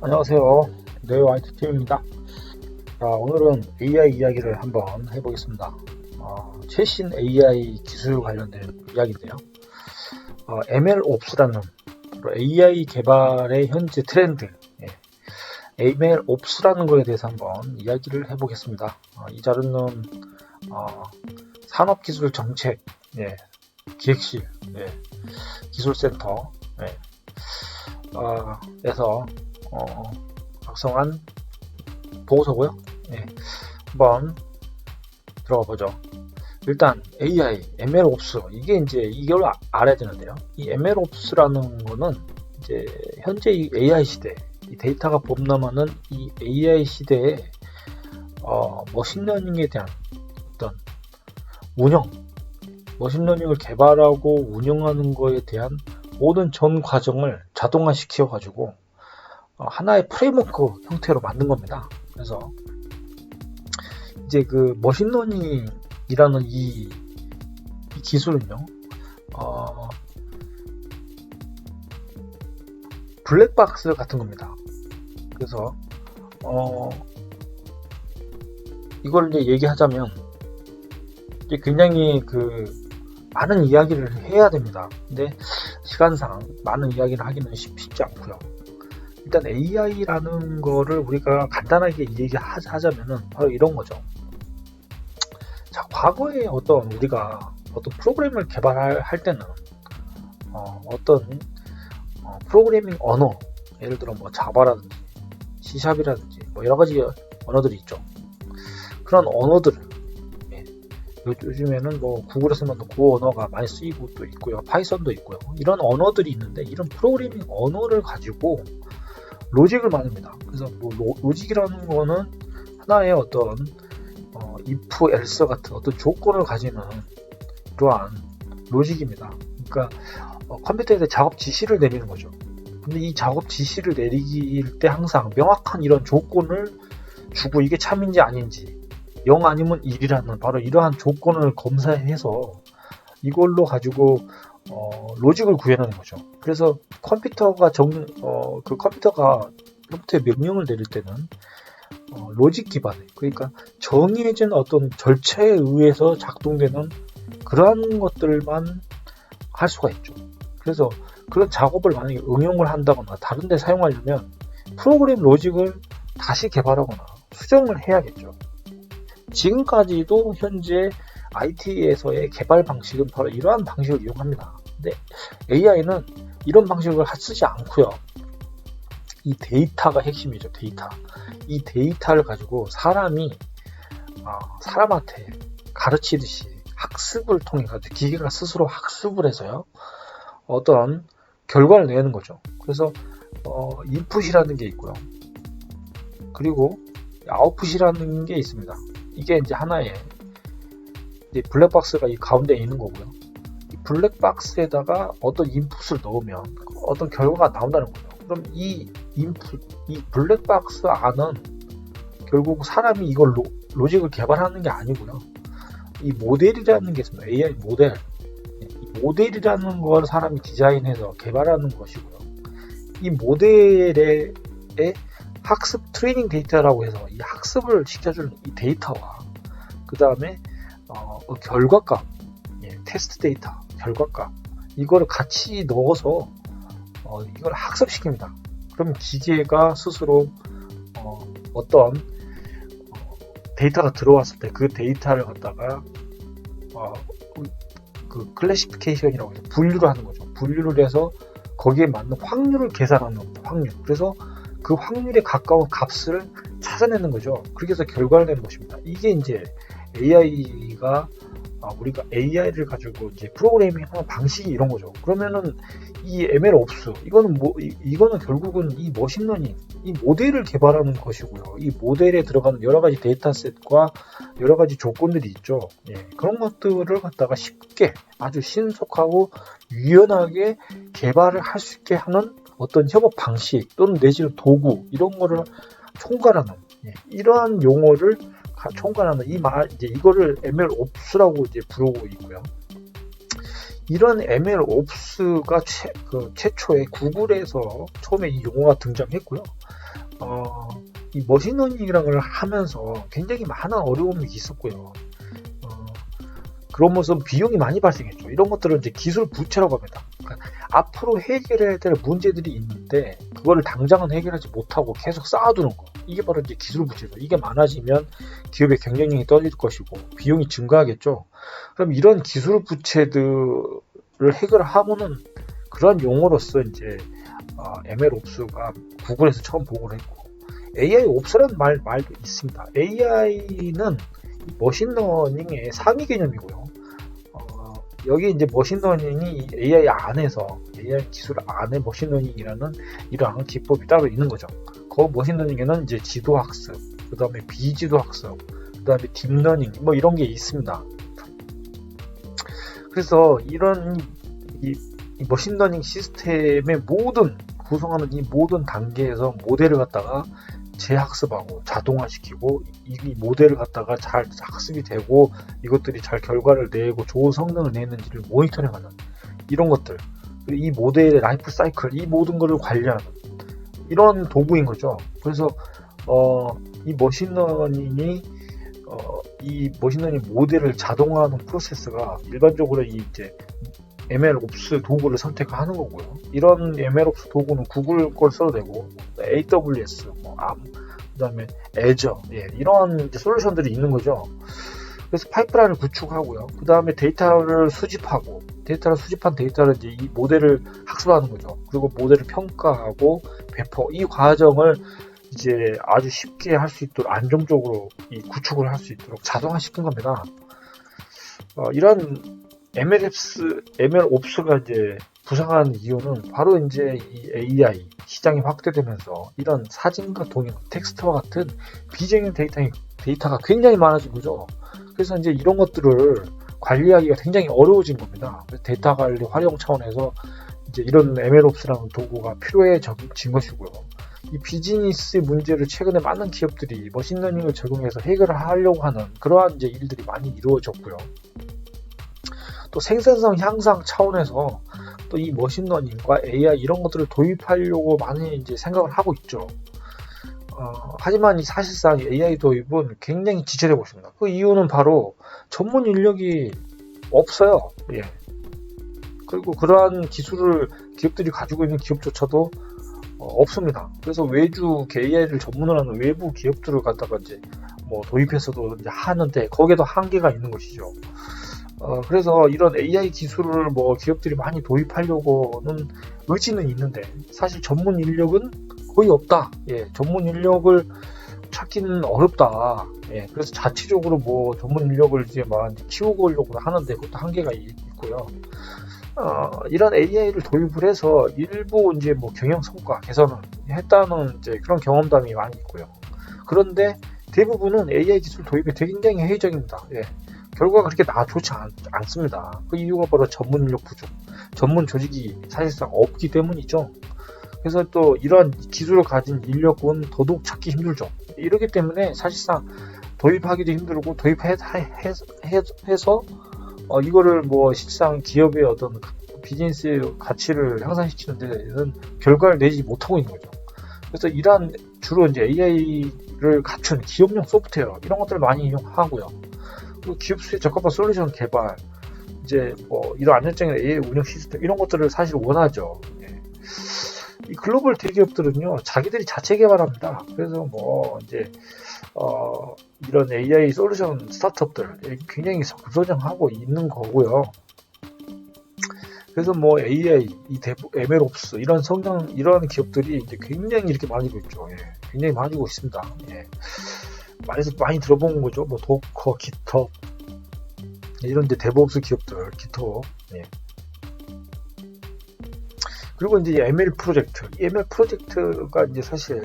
안녕하세요. 네오 IT 팀입니다. 자, 오늘은 AI 이야기를 한번 해보겠습니다. 최신 AI 기술 관련된 이야기인데요. MLOps라는 AI 개발의 현재 트렌드, MLOps라는 거에 대해서 한번 이야기를 해보겠습니다. 이 자료는 산업기술정책 기획실 기술센터 에서 작성한 보고서고요. 한번 들어가 보죠. 일단 AI, MLOps 이게 이제 이걸 알아야 되는데요. 이 MLOps라는 거는 이제 현재 이 AI 시대, 이 데이터가 범람하는 이 AI 시대에 머신러닝에 대한 어떤 운영, 머신러닝을 개발하고 운영하는 거에 대한 모든 전 과정을 자동화 시켜가지고 하나의 프레임워크 형태로 만든 겁니다. 그래서 이제 그 머신러닝이라는 이 기술은요, 블랙박스 같은 겁니다. 그래서 이걸 이제 얘기하자면 이제 굉장히 많은 이야기를 해야 됩니다. 근데 시간상 많은 이야기를 하기는 쉽지 않고요. 일단 AI라는 거를 우리가 간단하게 얘기하자면은 바로 이런 거죠. 자, 과거에 우리가 어떤 프로그램을 개발할 때는 어떤 프로그래밍 언어, 예를 들어 뭐 자바라든지 C샵이라든지 뭐 여러 가지 언어들이 있죠. 그런 언어들을 요즘에는 뭐 구글에서만 그 언어가 많이 쓰이고 또 있고요. 파이썬도 있고요. 이런 언어들이 있는데 이런 프로그래밍 언어를 가지고 로직을 만듭니다. 그래서 뭐 로직이라는 거는 하나의 어떤 if, else 같은 어떤 조건을 가지는 그러한 로직입니다. 그러니까 컴퓨터에서 작업 지시를 내리는 거죠. 근데 이 작업 지시를 내릴 때 항상 명확한 이런 조건을 주고 이게 참인지 아닌지 0 아니면 1이라는 바로 이러한 조건을 검사해서 이걸로 가지고 로직을 구현하는 거죠. 그래서 컴퓨터가 컴퓨터에 명령을 내릴 때는 로직 기반의, 그러니까 정해진 어떤 절차에 의해서 작동되는 그러한 것들만 할 수가 있죠. 그래서 그런 작업을 만약에 응용을 한다거나 다른 데 사용하려면 프로그램 로직을 다시 개발하거나 수정을 해야겠죠. 지금까지도 현재 IT에서의 개발 방식은 바로 이러한 방식을 이용합니다. 근데 AI는 이런 방식을 쓰지 않고요. 이 데이터가 핵심이죠. 이 데이터를 가지고 사람이 사람한테 가르치듯이 학습을 통해 가지고 기계가 스스로 학습을 해서요. 어떤 결과를 내는 거죠. 그래서 인풋이라는 게 있고요. 그리고 아웃풋이라는 게 있습니다. 이게 이제 하나의 이제 블랙박스가 이 가운데에 있는 거고요. 이 블랙박스에다가 어떤 인풋을 넣으면 어떤 결과가 나온다는 거죠. 그럼 이 인풋, 이 블랙박스 안은 결국 사람이 이걸 로직을 개발하는 게 아니고요. 이 모델이라는 게 있습니다. AI 모델. 이 모델이라는 걸 사람이 디자인해서 개발하는 것이고요. 이 모델의 학습 트레이닝 데이터라고 해서 이 학습을 시켜주는 이 데이터와 그 다음에 결과값, 테스트 데이터, 결과값 이거를 같이 넣어서 이걸 학습시킵니다. 그럼 기계가 스스로 어떤 데이터가 들어왔을 때 그 데이터를 갖다가 그 클래시피케이션이라고 해서 분류를 하는 거죠. 분류를 해서 거기에 맞는 확률을 계산하는 겁니다. 확률. 그래서 그 확률에 가까운 값을 찾아내는 거죠. 그렇게 해서 결과를 내는 것입니다. 이게 이제 AI가 우리가 AI를 가지고 이제 프로그래밍 하는 방식이 이런 거죠. 그러면은 이 MLOps 이거는 결국은 이 머신러닝 이 모델을 개발하는 것이고요. 이 모델에 들어가는 여러 가지 데이터셋과 여러 가지 조건들이 있죠. 그런 것들을 갖다가 쉽게 아주 신속하고 유연하게 개발을 할 수 있게 하는 어떤 협업 방식 또는 내지는 도구 이런 거를 총괄하는 이러한 용어를 총괄하는 이거를 MLOps라고 이제 부르고 있고요. 이런 MLOps가 최초에 구글에서 처음에 이 용어가 등장했고요. 이 머신러닝이라는 걸 하면서 굉장히 많은 어려움이 있었고요. 그런 모습 비용이 많이 발생했죠. 이런 것들은 이제 기술 부채라고 합니다. 그러니까 앞으로 해결해야 될 문제들이 있는데 그거를 당장은 해결하지 못하고 계속 쌓아두는 거. 이게 바로 이제 기술 부채죠. 이게 많아지면 기업의 경쟁력이 떨어질 것이고 비용이 증가하겠죠. 그럼 이런 기술 부채들을 해결하고는 그런 용어로서 이제 MLOps가 구글에서 처음 보고를 했고 AIOps라는 말도 있습니다. AI는 머신러닝의 상위 개념이고요. 여기 이제 머신러닝이 AI 안에서 AI 기술 안에 머신러닝이라는 이러한 기법이 따로 있는 거죠. 그 머신러닝에는 이제 지도학습, 그 다음에 비지도학습, 그 다음에 딥러닝 뭐 이런 게 있습니다. 그래서 이런 이 머신러닝 시스템의 모든 구성하는 이 모든 단계에서 모델을 갖다가 재학습하고 자동화시키고 이 모델을 갖다가 잘 학습이 되고 이것들이 잘 결과를 내고 좋은 성능을 내는지를 모니터링하는 이런 것들, 그리고 이 모델의 라이프 사이클, 이 모든 것을 관리하는 이런 도구인 거죠. 그래서 이 머신러닝이 이 머신러닝 모델을 자동화하는 프로세스가 일반적으로 이제 MLOps 도구를 선택하는 거고요. 이런 MLOps 도구는 구글 걸 써도 되고, AWS, 그 다음에 Azure, 이런 솔루션들이 있는 거죠. 그래서 파이프라인을 구축하고요. 그 다음에 데이터를 수집하고, 수집한 데이터를 이제 이 모델을 학습하는 거죠. 그리고 모델을 평가하고, 배포, 이 과정을 이제 아주 쉽게 할 수 있도록, 안정적으로 이 구축을 할 수 있도록 자동화시킨 겁니다. 이런 MLOps가 이제 부상한 이유는 바로 이제 이 AI 시장이 확대되면서 이런 사진과 동영, 텍스트와 같은 비정형 데이터가 굉장히 많아진 거죠. 그래서 이제 이런 것들을 관리하기가 굉장히 어려워진 겁니다. 데이터 관리 활용 차원에서 이제 이런 MLOps라는 도구가 필요해진 것이고요. 이 비즈니스 문제를 최근에 많은 기업들이 머신러닝을 적용해서 해결을 하려고 하는 그러한 이제 일들이 많이 이루어졌고요. 또 생산성 향상 차원에서 또 이 머신러닝과 AI 이런 것들을 도입하려고 많이 이제 생각을 하고 있죠. 하지만 사실상 AI 도입은 굉장히 지체되고 있습니다. 그 이유는 바로 전문 인력이 없어요. 그리고 그러한 기술을 기업들이 가지고 있는 기업조차도 없습니다. 그래서 외주 AI를 전문으로 하는 외부 기업들을 갖다가 이제 도입해서도 이제 하는데 거기에도 한계가 있는 것이죠. 그래서 이런 AI 기술을 기업들이 많이 도입하려고는 의지는 있는데 사실 전문 인력은 거의 없다. 전문 인력을 찾기는 어렵다. 그래서 자체적으로 전문 인력을 이제 키우려고 하는데 그것도 한계가 있고요. 이런 AI를 도입을 해서 일부 이제 경영 성과 개선을 했다는 이제 그런 경험담이 많이 있고요. 그런데 대부분은 AI 기술 도입이 굉장히 회의적입니다. 결과가 그렇게 좋지 않습니다. 그 이유가 바로 전문 인력 부족, 전문 조직이 사실상 없기 때문이죠. 그래서 또 이러한 기술을 가진 인력은 더더욱 찾기 힘들죠. 이렇기 때문에 사실상 도입하기도 힘들고 도입해서 이거를 실상 기업의 어떤 비즈니스 가치를 향상시키는 데는 결과를 내지 못하고 있는 거죠. 그래서 이러한 주로 이제 AI를 갖춘 기업용 소프트웨어 이런 것들을 많이 이용하고요. 기업 수에 적합한 솔루션 개발, 이제 이런 안전적인 AI 운영 시스템 이런 것들을 사실 원하죠. 이 글로벌 대기업들은요 자기들이 자체 개발합니다. 그래서 이제 이런 AI 솔루션 스타트업들 굉장히 급성장하고 있는 거고요. 그래서 AI, MLOps 이런 이런 기업들이 이제 굉장히 이렇게 많아지고 있죠. 굉장히 많아지고 있습니다. 많이 들어본 거죠. 도커, 깃허브 이런 이제 데브옵스 기업들, 깃허브. 그리고 이제 ML 프로젝트. 이 ML 프로젝트가 이제 사실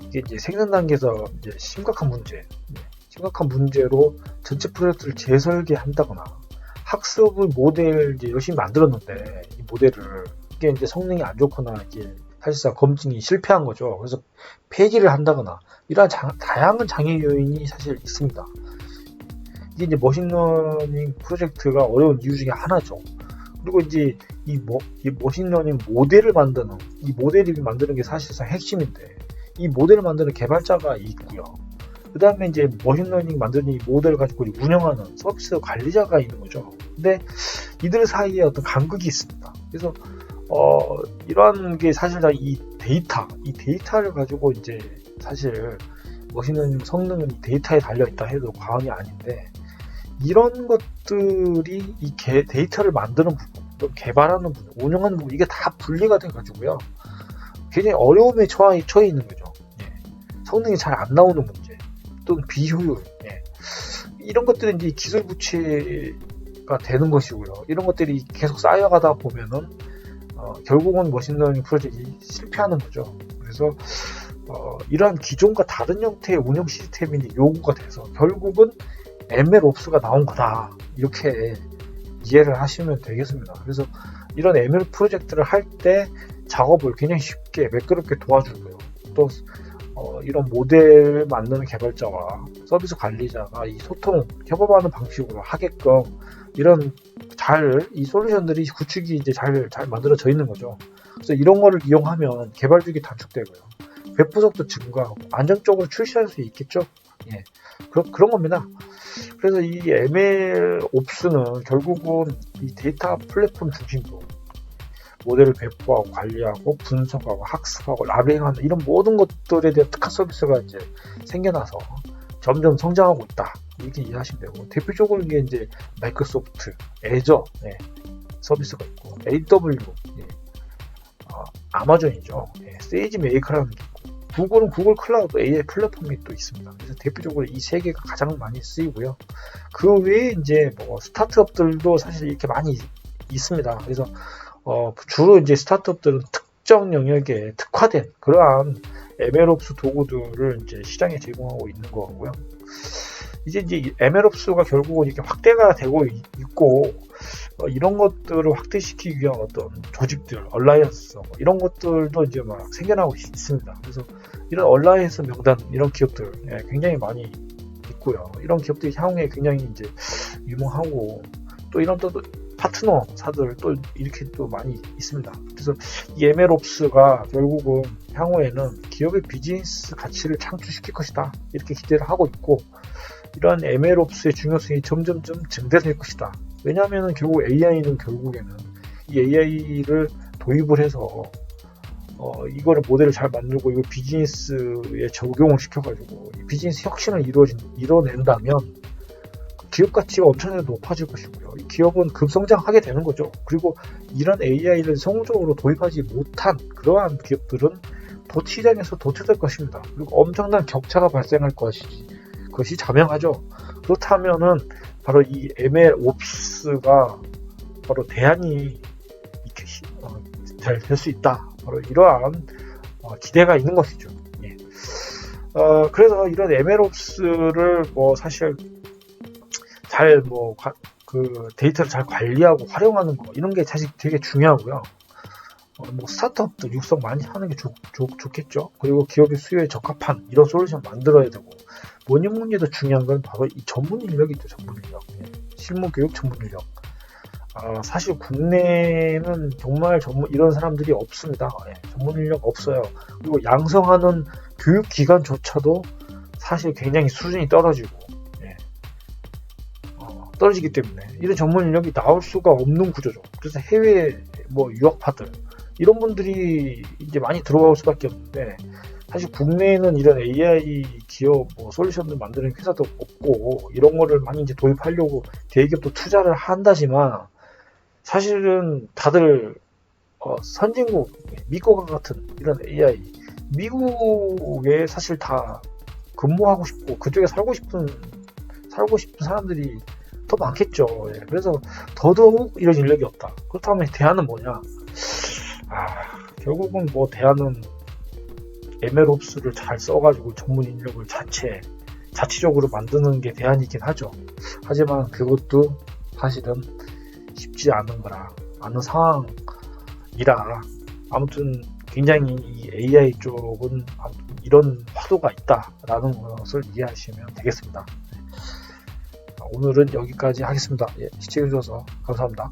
이게 이제 생산 단계에서 이제 심각한 문제로 전체 프로젝트를 재설계한다거나 학습의 모델 이제 열심히 만들었는데 이 모델을 이게 이제 성능이 안 좋거나 이제 사실상 검증이 실패한 거죠. 그래서 폐기를 한다거나 이러한 다양한 장애 요인이 사실 있습니다. 이게 이제 머신러닝 프로젝트가 어려운 이유 중에 하나죠. 그리고 이제 이 머신러닝 모델을 만드는, 이 모델을 만드는 게 사실상 핵심인데, 이 모델을 만드는 개발자가 있고요. 그 다음에 이제 머신러닝 만드는 이 모델을 가지고 운영하는 서비스 관리자가 있는 거죠. 근데 이들 사이에 어떤 간극이 있습니다. 그래서 이러한 게 사실상 이 데이터를 가지고 이제 사실 머신러닝 성능은 이 데이터에 달려있다 해도 과언이 아닌데, 이런 것들이 이 데이터를 만드는 부분, 개발하는 부분, 운영하는 부분, 이게 다 분리가 돼가지고요. 굉장히 어려움에 처해 있는 거죠. 예. 성능이 잘 안 나오는 문제, 또는 비효율, 예. 이런 것들은 이제 기술 부채가 되는 것이고요. 이런 것들이 계속 쌓여가다 보면은 결국은 머신러닝 프로젝트가 실패하는 거죠. 그래서 이러한 기존과 다른 형태의 운영 시스템이 요구가 돼서 결국은 MLOps가 나온 거다, 이렇게 이해를 하시면 되겠습니다. 그래서 이런 ML 프로젝트를 할 때 작업을 굉장히 쉽게 매끄럽게 도와주고요. 또 이런 모델 만드는 개발자와 서비스 관리자가 이 협업하는 방식으로 하게끔 이런 이 솔루션들이 구축이 이제 잘 만들어져 있는 거죠. 그래서 이런 거를 이용하면 개발비가 단축되고요. 배포속도 증가하고 안정적으로 출시할 수 있겠죠. 예. 그런 겁니다. 그래서 이 MLOps는 결국은 이 데이터 플랫폼 중심으로 모델을 배포하고 관리하고 분석하고 학습하고 라벨링하는 이런 모든 것들에 대한 특화 서비스가 이제 생겨나서 점점 성장하고 있다, 이렇게 이해하시면 되고, 대표적으로 이게 이제 마이크로소프트, 애저, 예, 서비스가 있고, AW, 예, 아마존이죠. 예, 세이지 메이커라는 게 있고, 구글은 구글 클라우드 AI 플랫폼이 또 있습니다. 그래서 대표적으로 이 세 개가 가장 많이 쓰이고요. 그 외에 이제 스타트업들도 사실 이렇게 많이 있습니다. 그래서 주로 이제 스타트업들은 특정 영역에 특화된 그러한 MLOps 도구들을 이제 시장에 제공하고 있는 거고요. 이제 MLOps가 결국은 이렇게 확대가 되고 있고, 이런 것들을 확대시키기 위한 어떤 조직들, 얼라이언스, 이런 것들도 이제 막 생겨나고 있습니다. 그래서 이런 얼라이언스 명단, 이런 기업들, 예, 굉장히 많이 있고요. 이런 기업들이 향후에 굉장히 이제 유명하고, 또 이런 또 파트너사들 또 이렇게 또 많이 있습니다. 그래서 이 MLOps가 결국은 향후에는 기업의 비즈니스 가치를 창출시킬 것이다, 이렇게 기대를 하고 있고, 이러한 MLOps의 중요성이 점점 증대될 것이다. 왜냐하면 결국 AI는 결국에는 이 AI를 도입을 해서 이거를 모델을 잘 만들고 이거 비즈니스에 적용을 시켜가지고 이 비즈니스 혁신을 이뤄낸다면 기업 가치가 엄청나게 높아질 것이고요. 이 기업은 급성장하게 되는 거죠. 그리고 이런 AI를 성공적으로 도입하지 못한 그러한 기업들은 시장에서 도태될 것입니다. 그리고 엄청난 격차가 발생할 것이 자명하죠. 그렇다면은 바로 이 MLOps가 바로 대안이 될 수 있다, 바로 이러한 기대가 있는 것이죠. 예. 그래서 이런 MLOps를 사실 잘 데이터를 잘 관리하고 활용하는 거, 이런 게 사실 되게 중요하고요. 스타트업들 육성 많이 하는 게 좋겠죠. 그리고 기업의 수요에 적합한 이런 솔루션 만들어야 되고, 뭐니 해도 중요한 건 바로 이 전문 인력이죠. 전문 인력, 실무 교육 전문 인력. 사실 국내는 정말 이런 사람들이 없습니다. 전문 인력 없어요. 그리고 양성하는 교육 기관조차도 사실 굉장히 수준이 떨어지기 때문에 이런 전문 인력이 나올 수가 없는 구조죠. 그래서 해외 유학파들, 이런 분들이 이제 많이 들어올 수밖에 없는데, 사실 국내에는 이런 AI 기업 솔루션을 만드는 회사도 없고, 이런 거를 많이 이제 도입하려고 대기업도 투자를 한다지만, 사실은 다들 선진국, 미국과 같은 이런 AI, 미국에 사실 다 근무하고 싶고 그쪽에 살고 싶은 사람들이 더 많겠죠. 예. 그래서 더더욱 이런 인력이 없다. 그렇다면 대안은 뭐냐? 결국은 대안은 MLOps를 잘 써가지고 전문 인력을 자체적으로 만드는 게 대안이긴 하죠. 하지만 그것도 사실은 쉽지 않은 상황이라, 아무튼 굉장히 이 AI 쪽은 이런 화두가 있다라는 것을 이해하시면 되겠습니다. 오늘은 여기까지 하겠습니다. 시청해주셔서 감사합니다.